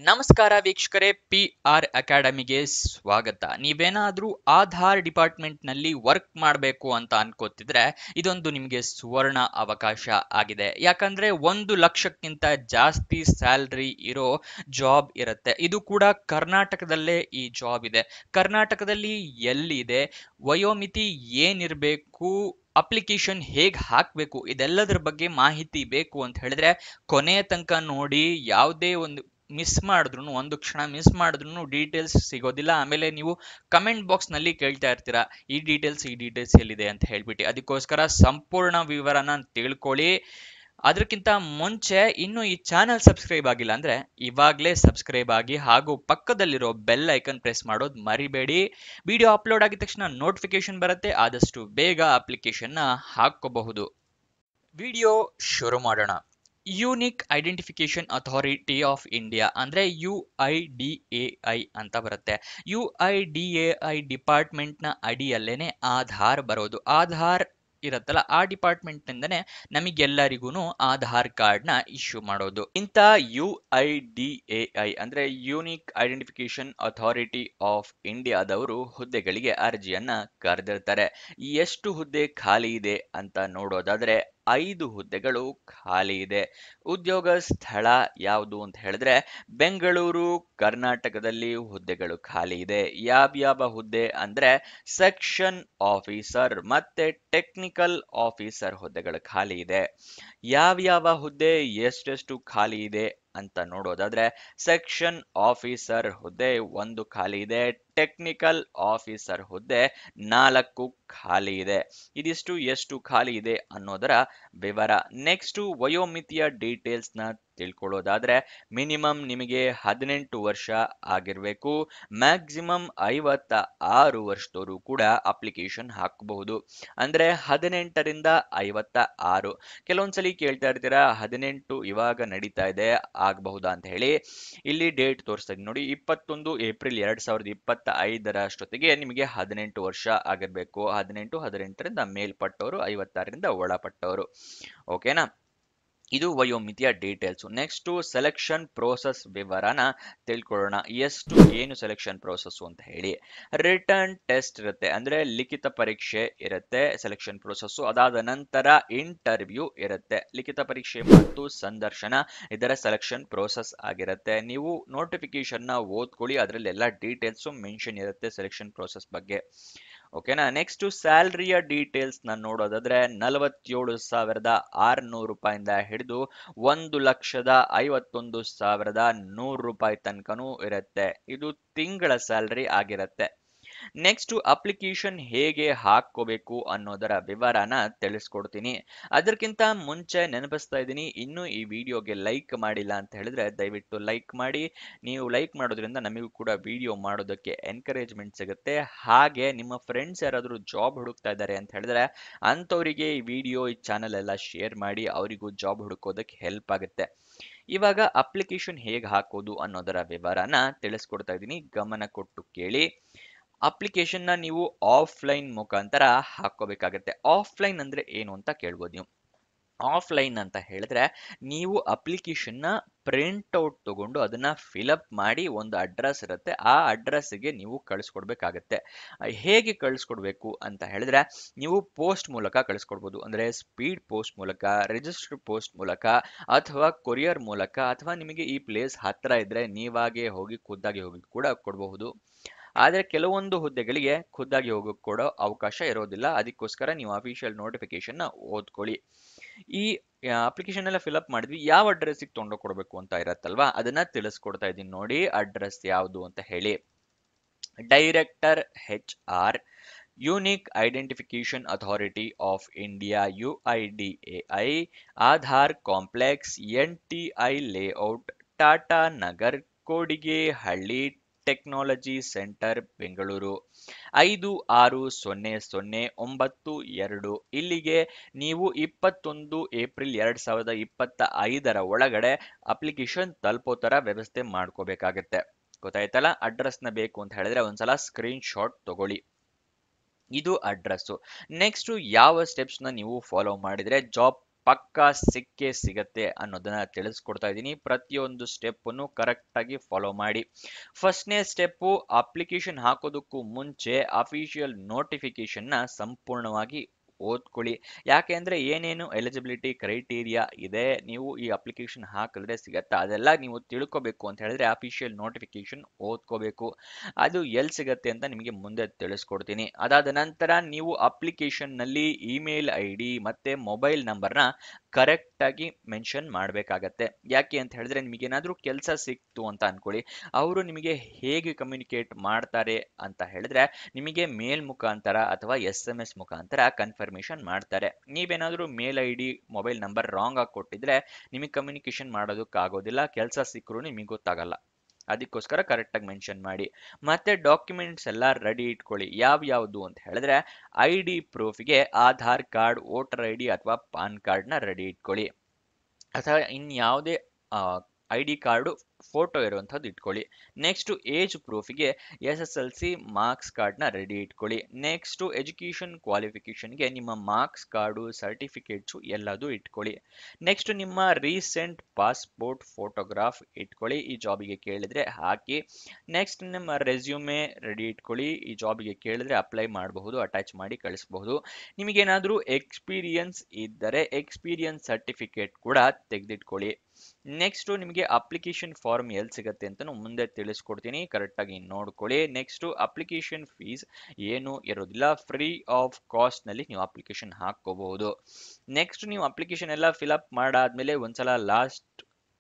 ನಮಸ್ಕಾರ ವೀಕ್ಷಕರೇ, PR ಅಕಾಡೆಮಿಗೆ ಸ್ವಾಗತ. ನೀವೇನಾದ್ರೂ ಆಧಾರ್ ಡಿಪಾರ್ಟ್ಮೆಂಟ್ ನಲ್ಲಿ ವರ್ಕ್ ಮಾಡಬೇಕು ಅಂತ ಅನ್ಕೋತಿದ್ರೆ ಇದೊಂದು ನಿಮಗೆ ಸುವರ್ಣ ಅವಕಾಶ ಆಗಿದೆ. ಯಾಕಂದ್ರೆ 1 ಲಕ್ಷಕ್ಕಿಂತ ಜಾಸ್ತಿ ಸ್ಯಾಲ್ರಿ ಇರೋ ಜಾಬ್ ಇರುತ್ತೆ. ಇದು ಕೂಡ ಕರ್ನಾಟಕದಲ್ಲೇ ಈ ಜಾಬ್ ಇದೆ. ಕರ್ನಾಟಕದಲ್ಲಿ ಎಲ್ಲಿದೆ, ವಯೋಮಿತಿ ಏನಿರಬೇಕು, ಅಪ್ಲಿಕೇಶನ್ ಹೇಗ್ ಹಾಕ್ಬೇಕು, ಇದೆಲ್ಲದರ ಬಗ್ಗೆ ಮಾಹಿತಿ ಬೇಕು ಅಂತ ಹೇಳಿದ್ರೆ ಕೊನೆಯ ತನಕ ನೋಡಿ. ಯಾವುದೇ ಮಿಸ್ ಮಾಡಿದ್ರು, ಒಂದು ಕ್ಷಣ ಮಿಸ್ ಮಾಡಿದ್ರು ಡೀಟೇಲ್ಸ್ ಸಿಗೋದಿಲ್ಲ. ಆಮೇಲೆ ನೀವು ಕಮೆಂಟ್ ಬಾಕ್ಸ್ ನಲ್ಲಿ ಕೇಳ್ತಾ ಇರ್ತೀರಾ, ಈ ಡೀಟೇಲ್ಸ್ ಎಲ್ಲಿದೆ ಅಂತ ಹೇಳ್ಬಿಟ್ಟು. ಅದಕ್ಕೋಸ್ಕರ ಸಂಪೂರ್ಣ ವಿವರನ ತಿಳ್ಕೊಳ್ಳಿ. ಅದಕ್ಕಿಂತ ಮುಂಚೆ ಇನ್ನು ಈ ಚಾನಲ್ ಸಬ್ಸ್ಕ್ರೈಬ್ ಆಗಿಲ್ಲ ಅಂದ್ರೆ ಇವಾಗಲೇ ಸಬ್ಸ್ಕ್ರೈಬ್ ಆಗಿ, ಹಾಗೂ ಪಕ್ಕದಲ್ಲಿರೋ ಬೆಲ್ ಐಕನ್ ಪ್ರೆಸ್ ಮಾಡೋದು ಮರಿಬೇಡಿ. ವಿಡಿಯೋ ಅಪ್ಲೋಡ್ ಆಗಿದ ತಕ್ಷಣ ನೋಟಿಫಿಕೇಶನ್ ಬರುತ್ತೆ. ಆದಷ್ಟು ಬೇಗ ಅಪ್ಲಿಕೇಶನ್ ಹಾಕೋಬಹುದು. ವಿಡಿಯೋ ಶುರು ಮಾಡೋಣ. Unique identification authority of India ಅಂದ್ರೆ UIDAI ಅಂತ ಬರುತ್ತೆ. UIDAI ಡಿಪಾರ್ಟ್ಮೆಂಟ್ ನ ಅಡಿಯಲ್ಲೇನೆ ಆಧಾರ್ ಬರೋದು. ಆಧಾರ್ ಇರತ್ತಲ್ಲ, ಆ ಡಿಪಾರ್ಟ್ಮೆಂಟ್ ನಿಂದನೇ ನಮಗೆಲ್ಲರಿಗೂ ಆಧಾರ್ ಕಾರ್ಡ್ ನ ಇಶ್ಯೂ ಮಾಡೋದು. ಇಂಥ UIDAI ಅಂದ್ರೆ ಯೂನಿಕ್ ಐಡೆಂಟಿಫಿಕೇಶನ್ ಅಥಾರಿಟಿ ಆಫ್ ಇಂಡಿಯಾದವರು ಹುದ್ದೆಗಳಿಗೆ ಅರ್ಜಿಯನ್ನ ಕರೆದಿರ್ತಾರೆ. ಎಷ್ಟು ಹುದ್ದೆ ಖಾಲಿ ಇದೆ ಅಂತ ನೋಡೋದಾದ್ರೆ 5 ಹುದ್ದೆಗಳು ಖಾಲಿ ಇದೆ. ಉದ್ಯೋಗ ಸ್ಥಳ ಯಾವುದು ಅಂತ ಹೇಳಿದ್ರೆ ಬೆಂಗಳೂರು, ಕರ್ನಾಟಕದಲ್ಲಿ ಹುದ್ದೆಗಳು ಖಾಲಿ ಇದೆ. ಯಾವ್ಯಾವ ಹುದ್ದೆ ಅಂದ್ರೆ ಸೆಕ್ಷನ್ ಆಫೀಸರ್ ಮತ್ತೆ ಟೆಕ್ನಿಕಲ್ ಆಫೀಸರ್ ಹುದ್ದೆಗಳು ಖಾಲಿ ಇದೆ. ಯಾವ್ಯಾವ ಹುದ್ದೆ ಎಷ್ಟೆಷ್ಟು ಖಾಲಿ ಇದೆ ಅಂತ ನೋಡೋದಾದ್ರೆ ಸೆಕ್ಷನ್ ಆಫೀಸರ್ ಹುದ್ದೆ 1 ಖಾಲಿ ಇದೆ. ಟೆಕ್ನಿಕಲ್ ಆಫೀಸರ್ ಹುದ್ದೆ 4 ಖಾಲಿ ಇದೆ. ಇದಿಷ್ಟು ಎಷ್ಟು ಖಾಲಿ ಇದೆ ಅನ್ನೋದರ ವಿವರ. ನೆಕ್ಸ್ಟ್ ವಯೋಮಿತಿಯ ಡೀಟೇಲ್ಸ್ ನ ತಿಳ್ಕೊಳ್ಳೋದಾದ್ರೆ ಮಿನಿಮಮ್ ನಿಮಗೆ 18 ವರ್ಷ ಆಗಿರ್ಬೇಕು. ಮ್ಯಾಕ್ಸಿಮಮ್ 56 ವರ್ಷದವರು ಕೂಡ ಅಪ್ಲಿಕೇಶನ್ ಹಾಕಬಹುದು. ಅಂದ್ರೆ 18ರಿಂದ 56. ಕೆಲವೊಂದ್ಸಲಿ ಕೇಳ್ತಾ ಇರ್ತೀರಾ 18 ಇವಾಗ ನಡೀತಾ ಇದೆ, ಆಗಬಹುದಾ ಅಂತ ಹೇಳಿ. ಇಲ್ಲಿ ಡೇಟ್ ತೋರಿಸ್ತಾ ಇದ್ದೀನಿ ನೋಡಿ, 21 ಏಪ್ರಿಲ್ 2025 ನಿಮಗೆ 18 ವರ್ಷ ಆಗಿರ್ಬೇಕು. 18ರಿಂದ ಮೇಲ್ಪಟ್ಟವರು, 56ರಿಂದ ಒಳಪಟ್ಟವರು. ಓಕೆನಾ? ಇದು ವಯೋಮಿತಿಯ ಡೀಟೇಲ್ಸ್. ನೆಕ್ಸ್ಟ್ ಸೆಲೆಕ್ಷನ್ ಪ್ರೋಸೆಸ್ ವಿವರನ ತಿಳ್ಕೊಳ್ಳೋಣ. ಏನು ಸೆಲೆಕ್ಷನ್ ಪ್ರೋಸೆಸ್ ಅಂತ ಹೇಳಿ. ರಿಟರ್ನ್ ಟೆಸ್ಟ್ ಇರುತ್ತೆ, ಅಂದ್ರೆ ಲಿಖಿತ ಪರೀಕ್ಷೆ ಇರುತ್ತೆ ಸೆಲೆಕ್ಷನ್ ಪ್ರೋಸೆಸ್. ಅದಾದ ನಂತರ ಇಂಟರ್ವ್ಯೂ ಇರುತ್ತೆ. ಲಿಖಿತ ಪರೀಕ್ಷೆ ಮತ್ತು ಸಂದರ್ಶನ ಇದರ ಸೆಲೆಕ್ಷನ್ ಪ್ರೋಸೆಸ್ ಆಗಿರುತ್ತೆ. ನೀವು ನೋಟಿಫಿಕೇಶನ್ ನ ಓದ್ಕೊಳ್ಳಿ, ಅದರಲ್ಲಿ ಎಲ್ಲ ಡೀಟೇಲ್ಸ್ ಮೆನ್ಷನ್ ಇರುತ್ತೆ ಸೆಲೆಕ್ಷನ್ ಪ್ರೋಸೆಸ್ ಬಗ್ಗೆ. ಓಕೆನಾ? ನೆಕ್ಸ್ಟ್ ಸ್ಯಾಲರಿಯ ಡೀಟೇಲ್ಸ್ ನ ನೋಡೋದಾದ್ರೆ 47,600 ರೂಪಾಯಿಂದ ಹಿಡಿದು 1,51,100 ರೂಪಾಯಿ ತನಕನೂ ಇರುತ್ತೆ. ಇದು ತಿಂಗಳ ಸ್ಯಾಲರಿ ಆಗಿರುತ್ತೆ. ನೆಕ್ಸ್ಟ್ ಅಪ್ಲಿಕೇಶನ್ ಹೇಗೆ ಹಾಕೋಬೇಕು ಅನ್ನೋದರ ವಿವರನ ತಿಳಿಸ್ಕೊಡ್ತೀನಿ. ಅದಕ್ಕಿಂತ ಮುಂಚೆ ನೆನಪಿಸ್ತಾ ಇದ್ದೀನಿ, ಇನ್ನು ಈ ವಿಡಿಯೋಗೆ ಲೈಕ್ ಮಾಡಿಲ್ಲ ಅಂತ ಹೇಳಿದ್ರೆ ದಯವಿಟ್ಟು ಲೈಕ್ ಮಾಡಿ. ನೀವು ಲೈಕ್ ಮಾಡೋದ್ರಿಂದ ನಮಗೂ ಕೂಡ ವಿಡಿಯೋ ಮಾಡೋದಕ್ಕೆ ಎನ್ಕರೇಜ್ಮೆಂಟ್ ಸಿಗುತ್ತೆ. ಹಾಗೆ ನಿಮ್ಮ ಫ್ರೆಂಡ್ಸ್ ಯಾರಾದರೂ ಜಾಬ್ ಹುಡುಕ್ತಾ ಇದ್ದಾರೆ ಅಂತ ಹೇಳಿದ್ರೆ ಅಂಥವರಿಗೆ ಈ ವಿಡಿಯೋ, ಈ ಚಾನಲ್ ಎಲ್ಲ ಶೇರ್ ಮಾಡಿ, ಅವರಿಗೂ ಜಾಬ್ ಹುಡುಕೋದಕ್ಕೆ ಹೆಲ್ಪ್ ಆಗುತ್ತೆ. ಇವಾಗ ಅಪ್ಲಿಕೇಶನ್ ಹೇಗೆ ಹಾಕೋದು ಅನ್ನೋದರ ವಿವರನ ತಿಳಿಸ್ಕೊಡ್ತಾ ಇದ್ದೀನಿ, ಗಮನ ಕೊಟ್ಟು ಕೇಳಿ. ಅಪ್ಲಿಕೇಶನ್ ನ ನೀವು ಆಫ್ಲೈನ್ ಮುಖಾಂತರ ಹಾಕೋಬೇಕಾಗತ್ತೆ. ಆಫ್ಲೈನ್ ಅಂದ್ರೆ ಏನು ಅಂತ ಕೇಳ್ಬೋದು ನೀವು. ಆಫ್ಲೈನ್ ಅಂತ ಹೇಳಿದ್ರೆ ನೀವು ಅಪ್ಲಿಕೇಶನ್ ನ ಪ್ರಿಂಟ್ ಔಟ್ ತಗೊಂಡು ಅದನ್ನ ಫಿಲಪ್ ಮಾಡಿ ಒಂದು ಅಡ್ರೆಸ್ ಇರುತ್ತೆ, ಆ ಅಡ್ರೆಸ್ಗೆ ನೀವು ಕಳಿಸ್ಕೊಡ್ಬೇಕಾಗತ್ತೆ. ಹೇಗೆ ಕಳಿಸ್ಕೊಡ್ಬೇಕು ಅಂತ ಹೇಳಿದ್ರೆ ನೀವು ಪೋಸ್ಟ್ ಮೂಲಕ ಕಳಿಸ್ಕೊಡ್ಬೋದು. ಅಂದ್ರೆ ಸ್ಪೀಡ್ ಪೋಸ್ಟ್ ಮೂಲಕ, ರಿಜಿಸ್ಟರ್ ಪೋಸ್ಟ್ ಮೂಲಕ, ಅಥವಾ ಕೊರಿಯರ್ ಮೂಲಕ, ಅಥವಾ ನಿಮಗೆ ಈ ಪ್ಲೇಸ್ ಹತ್ರ ಇದ್ರೆ ನೀವಾಗೆ ಹೋಗಿ ಖುದ್ದಾಗಿ ಹೋಗಿ ಕೂಡ ಕೊಡಬಹುದು. ಆದರೆ ಕೆಲವೊಂದು ಹುದ್ದೆಗಳಿಗೆ ಖುದ್ದಾಗಿ ಹೋಗೋಕೆ ಕೊಡೋ ಅವಕಾಶ ಇರೋದಿಲ್ಲ. ಅದಕ್ಕೋಸ್ಕರ ನೀವು ಅಫಿಷಿಯಲ್ ನೋಟಿಫಿಕೇಶನ್ ನ ಓದ್ಕೊಳ್ಳಿ. ಈ ಅಪ್ಲಿಕೇಶನ್ ಎಲ್ಲ ಫಿಲ್ಅಪ್ ಮಾಡಿದ್ವಿ, ಯಾವ ಅಡ್ರೆಸ್ಗೆ ತೊಗೊಂಡು ಕೊಡಬೇಕು ಅಂತ ಇರತ್ತಲ್ವಾ, ಅದನ್ನ ತಿಳಿಸ್ಕೊಡ್ತಾ ಇದ್ದೀನಿ ನೋಡಿ. ಅಡ್ರೆಸ್ ಯಾವುದು ಅಂತ ಹೇಳಿ. Director HR, unique identification authority of India UIDAI, Aadhaar complex, NTI layout, Tata Nagar, Kodigehalli technology centre, Bengaluru 560092. ಇಲ್ಲಿಗೆ ನೀವು 21 ಏಪ್ರಿಲ್ 2025 ಒಳಗಡೆ ಅಪ್ಲಿಕೇಶನ್ ತಲುಪೋ ತರ ವ್ಯವಸ್ಥೆ ಮಾಡ್ಕೋಬೇಕಾಗತ್ತೆ. ಗೊತ್ತಾಯ್ತಲ್ಲ? ಅಡ್ರೆಸ್ ನ ಬೇಕು ಅಂತ ಹೇಳಿದ್ರೆ ಒಂದ್ಸಲ ಸ್ಕ್ರೀನ್ ಶಾಟ್ ತಗೊಳ್ಳಿ. ಇದು ಅಡ್ರೆಸ್. ನೆಕ್ಸ್ಟ್ ಯಾವ ಸ್ಟೆಪ್ಸ್ ನ ನೀವು ಫಾಲೋ ಮಾಡಿದ್ರೆ ಜಾಬ್ ಪಕ್ಕಾ ಸಿಕ್ಕೇ ಸಿಗತ್ತೆ ಅನ್ನೋದನ್ನ ತಿಳಿಸ್ಕೊಡ್ತಾ ಇದ್ದೀನಿ. ಪ್ರತಿಯೊಂದು ಸ್ಟೆಪ್ ಅನ್ನು ಕರೆಕ್ಟ್ ಆಗಿ ಫಾಲೋ ಮಾಡಿ. ಫಸ್ಟ್ನೇ ಸ್ಟೆಪ್, ಅಪ್ಲಿಕೇಶನ್ ಹಾಕೋದಕ್ಕೂ ಮುಂಚೆ ಅಫಿಷಿಯಲ್ ನೋಟಿಫಿಕೇಶನ್ ನ ಸಂಪೂರ್ಣವಾಗಿ ಓದ್ಕೊಳ್ಳಿ. ಯಾಕೆ ಅಂದ್ರೆ ಏನೇನು ಎಲಿಜಿಬಿಲಿಟಿ ಕ್ರೈಟೀರಿಯಾ ಇದೆ, ನೀವು ಈ ಅಪ್ಲಿಕೇಶನ್ ಹಾಕಿದ್ರೆ ಸಿಗತ್ತಾ, ಅದೆಲ್ಲ ನೀವು ತಿಳ್ಕೊಬೇಕು ಅಂತ ಹೇಳಿದ್ರೆ ಅಫಿಷಿಯಲ್ ನೋಟಿಫಿಕೇಶನ್ ಓದ್ಕೋಬೇಕು. ಅದು ಎಲ್ಲಿ ಸಿಗತ್ತೆ ಅಂತ ನಿಮಗೆ ಮುಂದೆ ತಿಳಿಸ್ಕೊಡ್ತೀನಿ. ಅದಾದ ನಂತರ ನೀವು ಅಪ್ಲಿಕೇಶನ್ ನಲ್ಲಿ ಇಮೇಲ್ ಐಡಿ ಮತ್ತೆ ಮೊಬೈಲ್ ನಂಬರ್ನ ಕರೆಕ್ಟ್ ಆಗಿ ಮೆನ್ಷನ್ ಮಾಡಬೇಕಾಗತ್ತೆ. ಯಾಕೆ ಅಂತ ಹೇಳಿದ್ರೆ ನಿಮಗೆ ಏನಾದ್ರೂ ಕೆಲಸ ಸಿಕ್ತು ಅಂತ ಅನ್ಕೊಳ್ಳಿ, ಅವರು ನಿಮಗೆ ಹೇಗೆ ಕಮ್ಯುನಿಕೇಟ್ ಮಾಡ್ತಾರೆ ಅಂತ ಹೇಳಿದ್ರೆ ನಿಮಗೆ ಮೇಲ್ ಮುಖಾಂತರ ಅಥವಾ SMS ಮುಖಾಂತರ ಕನ್ಫರ್ಮೇಶನ್ ಮಾಡ್ತಾರೆ. ನೀವೇನಾದ್ರೂ ಮೇಲ್ ID ಮೊಬೈಲ್ ನಂಬರ್ ರಾಂಗ್ ಆಗಿ ಕೊಟ್ಟಿದ್ರೆ ನಿಮಗೆ ಕಮ್ಯುನಿಕೇಶನ್ ಮಾಡೋದಕ್ಕಾಗೋದಿಲ್ಲ, ಕೆಲಸ ಸಿಕ್ಕರೂ ನಿಮಗೆ ಗೊತ್ತಾಗಲ್ಲ. ಅದಕ್ಕೋಸ್ಕರ ಕರೆಕ್ಟ್ ಆಗಿ ಮೆನ್ಷನ್ ಮಾಡಿ. ಮತ್ತೆ ಡಾಕ್ಯುಮೆಂಟ್ಸ್ ಎಲ್ಲ ರೆಡಿ ಇಟ್ಕೊಳ್ಳಿ. ಯಾವ್ದು ಅಂತ ಹೇಳಿದ್ರೆ ID ಪ್ರೂಫ್ಗೆ ಆಧಾರ್ ಕಾರ್ಡ್, ವೋಟರ್ ID ಅಥವಾ ಪಾನ್ ಕಾರ್ಡ್ನ ರೆಡಿ ಇಟ್ಕೊಳ್ಳಿ. ಅಥವಾ ಇನ್ಯಾವುದೇ ID ಕಾರ್ಡು ಫೋಟೋ ಇರುವಂಥದ್ದು ಇಟ್ಕೊಳ್ಳಿ. ನೆಕ್ಸ್ಟ್ ಏಜ್ ಪ್ರೂಫ್ಗೆ SSLC ಮಾರ್ಕ್ಸ್ ಕಾರ್ಡ್ನ ರೆಡಿ ಇಟ್ಕೊಳ್ಳಿ. ನೆಕ್ಸ್ಟ್ ಎಜುಕೇಷನ್ ಕ್ವಾಲಿಫಿಕೇಷನ್ಗೆ ನಿಮ್ಮ ಮಾರ್ಕ್ಸ್ ಕಾರ್ಡು, ಸರ್ಟಿಫಿಕೇಟ್ಸು ಎಲ್ಲದೂ ಇಟ್ಕೊಳ್ಳಿ. ನೆಕ್ಸ್ಟ್ ನಿಮ್ಮ ರೀಸೆಂಟ್ ಪಾಸ್ಪೋರ್ಟ್ ಫೋಟೋಗ್ರಾಫ್ ಇಟ್ಕೊಳ್ಳಿ, ಈ ಜಾಬಿಗೆ ಕೇಳಿದ್ರೆ ಹಾಕಿ. ನೆಕ್ಸ್ಟ್ ನಿಮ್ಮ ರೆಸ್ಯೂಮೆ ರೆಡಿ ಇಟ್ಕೊಳ್ಳಿ, ಈ ಜಾಬಿಗೆ ಕೇಳಿದ್ರೆ ಅಪ್ಲೈ ಮಾಡಬಹುದು, ಅಟ್ಯಾಚ್ ಮಾಡಿ ಕಳಿಸಬಹುದು. ನಿಮಗೇನಾದರೂ ಎಕ್ಸ್ಪೀರಿಯನ್ಸ್ ಇದ್ದರೆ ಎಕ್ಸ್ಪೀರಿಯನ್ಸ್ ಸರ್ಟಿಫಿಕೇಟ್ ಕೂಡ ತೆಗೆದಿಟ್ಕೊಳ್ಳಿ. ನೆಕ್ಸ್ಟ್ ನಿಮಗೆ ಅಪ್ಲಿಕೇಶನ್ ಫಾರ್ಮ್ ಎಲ್ಲಿ ಸಿಗುತ್ತೆ ಅಂತ ಮುಂದೆ ತಿಳಿಸ್ಕೊಡ್ತೀನಿ, ಕರೆಕ್ಟ್ ಆಗಿ ನೋಡ್ಕೊಳ್ಳಿ. ನೆಕ್ಸ್ಟ್ ಅಪ್ಲಿಕೇಶನ್ ಫೀಸ್ ಏನು ಇರೋದಿಲ್ಲ, ಫ್ರೀ ಆಫ್ ಕಾಸ್ಟ್ ನಲ್ಲಿ ನೀವು ಅಪ್ಲಿಕೇಶನ್ ಹಾಕೋಬಹುದು. ನೆಕ್ಸ್ಟ್ ನೀವು ಅಪ್ಲಿಕೇಶನ್ ಎಲ್ಲ ಫಿಲ್ಅಪ್ ಮಾಡಾದ್ಮೇಲೆ ಒಂದ್ಸಲ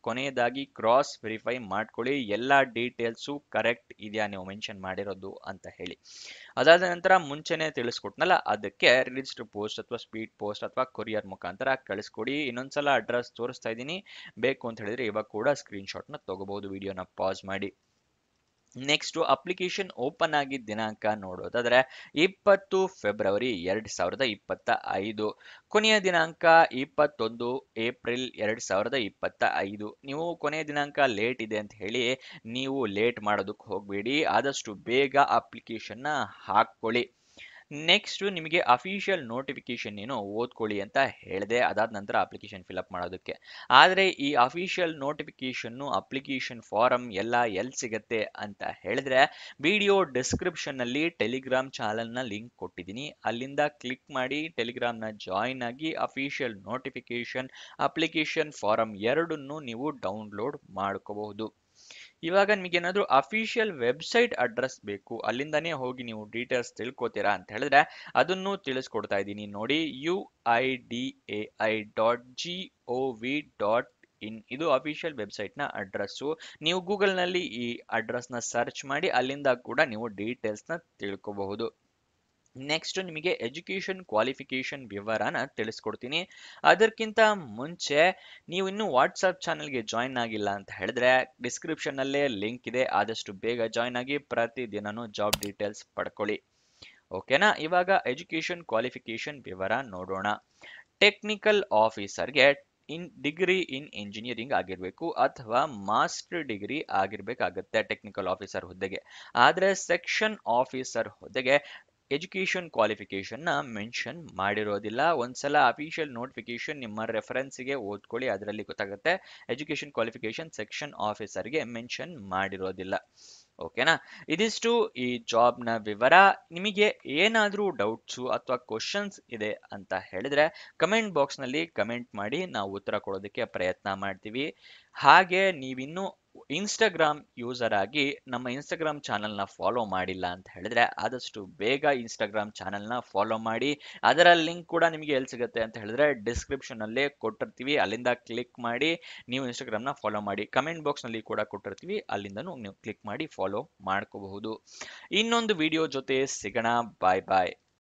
ಕೊನೆಯದಾಗಿ ಕ್ರಾಸ್ ವೆರಿಫೈ ಮಾಡ್ಕೊಳ್ಳಿ, ಎಲ್ಲ ಡೀಟೇಲ್ಸು ಕರೆಕ್ಟ್ ಇದೆಯಾ ನೀವು ಮೆನ್ಷನ್ ಮಾಡಿರೋದು ಅಂತ ಹೇಳಿ. ಅದಾದ ನಂತರ ಮುಂಚೆನೆ ತಿಳಿಸ್ಕೊಟ್ನಲ್ಲ, ಅದಕ್ಕೆ ರಿಜಿಸ್ಟರ್ ಪೋಸ್ಟ್ ಅಥವಾ ಸ್ಪೀಡ್ ಪೋಸ್ಟ್ ಅಥವಾ ಕೊರಿಯರ್ ಮುಖಾಂತರ ಕಳಿಸ್ಕೊಡಿ. ಇನ್ನೊಂದ್ಸಲ ಅಡ್ರೆಸ್ ತೋರಿಸ್ತಾ ಇದ್ದೀನಿ, ಬೇಕು ಅಂತ ಹೇಳಿದ್ರೆ ಇವಾಗ ಕೂಡ ಸ್ಕ್ರೀನ್ಶಾಟ್ನ ತಗೋಬಹುದು, ವಿಡಿಯೋನ ಪಾಸ್ ಮಾಡಿ. ನೆಕ್ಸ್ಟ್ ಅಪ್ಲಿಕೇಶನ್ ಓಪನ್ ಆಗಿದ್ದ ದಿನಾಂಕ ನೋಡೋದಾದ್ರೆ 20 ಫೆಬ್ರವರಿ 2025, ಕೊನೆಯ ದಿನಾಂಕ 21 ಏಪ್ರಿಲ್ 2025. ನೀವು ಕೊನೆಯ ದಿನಾಂಕ ಲೇಟ್ ಇದೆ ಅಂತ ಹೇಳಿ ನೀವು ಲೇಟ್ ಮಾಡೋದಕ್ಕೆ ಹೋಗಬೇಡಿ, ಆದಷ್ಟು ಬೇಗ ಅಪ್ಲಿಕೇಶನ್ನ ಹಾಕೊಳ್ಳಿ. ನೆಕ್ಸ್ಟ್ ನಿಮಗೆ ಅಫಿಷಿಯಲ್ ನೋಟಿಫಿಕೇಶನ್ ಏನು ಓದ್ಕೊಳ್ಳಿ ಅಂತ ಹೇಳಿದೆ, ಅದಾದ ನಂತರ ಅಪ್ಲಿಕೇಶನ್ ಫಿಲ್ಅಪ್ ಮಾಡೋದಕ್ಕೆ. ಆದರೆ ಈ ಅಫಿಷಿಯಲ್ ನೋಟಿಫಿಕೇಶನ್ ಅಪ್ಲಿಕೇಶನ್ ಫಾರಂ ಎಲ್ಲ ಎಲ್ಲಿ ಸಿಗತ್ತೆ ಅಂತ ಹೇಳಿದ್ರೆ ವಿಡಿಯೋ ಡಿಸ್ಕ್ರಿಪ್ಷನ್ ನಲ್ಲಿ ಟೆಲಿಗ್ರಾಮ್ ಚಾನಲ್ ನ ಲಿಂಕ್ ಕೊಟ್ಟಿದ್ದೀನಿ, ಅಲ್ಲಿಂದ ಕ್ಲಿಕ್ ಮಾಡಿ ಟೆಲಿಗ್ರಾಮ್ ನ ಜಾಯಿನ್ ಆಗಿ ಅಫಿಷಿಯಲ್ ನೋಟಿಫಿಕೇಶನ್, ಅಪ್ಲಿಕೇಶನ್ ಫಾರಂ ಎರಡನ್ನೂ ನೀವು ಡೌನ್ಲೋಡ್ ಮಾಡ್ಕೋಬಹುದು. ಇವಾಗ ನಿಮಗೆ ಏನಾದರೂ ಅಫಿಷಿಯಲ್ ವೆಬ್ಸೈಟ್ ಅಡ್ರೆಸ್ ಬೇಕು, ಅಲ್ಲಿಂದಾನೇ ಹೋಗಿ ನೀವು ಡೀಟೇಲ್ಸ್ ತಿಳ್ಕೊತೀರಾ ಅಂತ ಹೇಳಿದ್ರೆ ಅದನ್ನು ತಿಳಿಸ್ಕೊಡ್ತಾ ಇದ್ದೀನಿ ನೋಡಿ. uidai.gov.in ಇದು ಅಫಿಷಿಯಲ್ ವೆಬ್ಸೈಟ್ ನ ಅಡ್ರೆಸ್ಸು. ನೀವು ಗೂಗಲ್ ನಲ್ಲಿ ಈ ಅಡ್ರೆಸ್ ನ ಸರ್ಚ್ ಮಾಡಿ ಅಲ್ಲಿಂದ ಕೂಡ ನೀವು ಡೀಟೇಲ್ಸ್ ನ ತಿಳ್ಕೋಬಹುದು. ನೆಕ್ಸ್ಟ್ ನಿಮಗೆ ಎಜುಕೇಷನ್ ಕ್ವಾಲಿಫಿಕೇಶನ್ ವಿವರನ ತಿಳಿಸ್ಕೊಡ್ತೀನಿ. ಅದಕ್ಕಿಂತ ಮುಂಚೆ ನೀವು ಇನ್ನೂ ವಾಟ್ಸಪ್ ಚಾನಲ್ಗೆ ಜಾಯಿನ್ ಆಗಿಲ್ಲ ಅಂತ ಹೇಳಿದ್ರೆ ಡಿಸ್ಕ್ರಿಪ್ಷನ್ ನಲ್ಲೇ ಲಿಂಕ್ ಇದೆ, ಆದಷ್ಟು ಬೇಗ ಜಾಯಿನ್ ಆಗಿ ಪ್ರತಿದಿನನೂ ಜಾಬ್ ಡೀಟೇಲ್ಸ್ ಪಡ್ಕೊಳ್ಳಿ. ಓಕೆನಾ? ಇವಾಗ ಎಜುಕೇಷನ್ ಕ್ವಾಲಿಫಿಕೇಶನ್ ವಿವರ ನೋಡೋಣ. ಟೆಕ್ನಿಕಲ್ ಆಫೀಸರ್ಗೆ ಡಿಗ್ರಿ ಇನ್ ಇಂಜಿನಿಯರಿಂಗ್ ಆಗಿರಬೇಕು ಅಥವಾ ಮಾಸ್ಟರ್ ಡಿಗ್ರಿ ಆಗಿರ್ಬೇಕಾಗತ್ತೆ ಟೆಕ್ನಿಕಲ್ ಆಫೀಸರ್ ಹುದ್ದೆಗೆ. ಆದರೆ ಸೆಕ್ಷನ್ ಆಫೀಸರ್ ಹುದ್ದೆಗೆ ಎಜುಕೇಷನ್ ಕ್ವಾಲಿಫಿಕೇಶನ್ ನ ಮೆನ್ಷನ್ ಮಾಡಿರೋದಿಲ್ಲ. ಒಂದ್ಸಲ ಅಫಿಷಿಯಲ್ ನೋಟಿಫಿಕೇಶನ್ ನಿಮ್ಮ ರೆಫರೆನ್ಸ್ಗೆ ಓದ್ಕೊಳ್ಳಿ, ಅದರಲ್ಲಿ ಗೊತ್ತಾಗುತ್ತೆ. ಎಜುಕೇಷನ್ ಕ್ವಾಲಿಫಿಕೇಶನ್ ಸೆಕ್ಷನ್ ಆಫೀಸರ್ಗೆ ಮೆನ್ಷನ್ ಮಾಡಿರೋದಿಲ್ಲ. ಓಕೆನಾ? ಇದಿಷ್ಟು ಈ ಜಾಬ್ ನ ವಿವರ. ನಿಮಗೆ ಏನಾದರೂ ಡೌಟ್ಸು ಅಥವಾ ಕ್ವಶನ್ಸ್ ಇದೆ ಅಂತ ಹೇಳಿದ್ರೆ ಕಮೆಂಟ್ ಬಾಕ್ಸ್ ನಲ್ಲಿ ಕಮೆಂಟ್ ಮಾಡಿ, ನಾವು ಉತ್ತರ ಕೊಡೋದಕ್ಕೆ ಪ್ರಯತ್ನ ಮಾಡ್ತೀವಿ. ಹಾಗೆ ನೀವಿನ್ನೂ ಇನ್ಸ್ಟಾಗ್ರಾಮ್ ಯೂಸರ್ ಆಗಿ ನಮ್ಮ ಇನ್ಸ್ಟಾಗ್ರಾಮ್ ಚಾನಲ್ನ ಫಾಲೋ ಮಾಡಿಲ್ಲ ಅಂತ ಹೇಳಿದ್ರೆ ಆದಷ್ಟು ಬೇಗ ಇನ್ಸ್ಟಾಗ್ರಾಮ್ ಚಾನಲ್ನ ಫಾಲೋ ಮಾಡಿ. ಅದರ ಲಿಂಕ್ ಕೂಡ ನಿಮಗೆ ಎಲ್ಲಿ ಸಿಗುತ್ತೆ ಅಂತ ಹೇಳಿದ್ರೆ ಡಿಸ್ಕ್ರಿಪ್ಷನ್ ಅಲ್ಲೇ ಕೊಟ್ಟಿರ್ತೀವಿ, ಅಲ್ಲಿಂದ ಕ್ಲಿಕ್ ಮಾಡಿ ನೀವು ಇನ್ಸ್ಟಾಗ್ರಾಮ್ನ ಫಾಲೋ ಮಾಡಿ. ಕಮೆಂಟ್ ಬಾಕ್ಸ್ ನಲ್ಲಿ ಕೂಡ ಕೊಟ್ಟಿರ್ತೀವಿ, ಅಲ್ಲಿಂದನೂ ನೀವು ಕ್ಲಿಕ್ ಮಾಡಿ ಫಾಲೋ ಮಾಡ್ಕೋಬಹುದು. ಇನ್ನೊಂದು ವಿಡಿಯೋ ಜೊತೆ ಸಿಗೋಣ. ಬಾಯ್ ಬಾಯ್.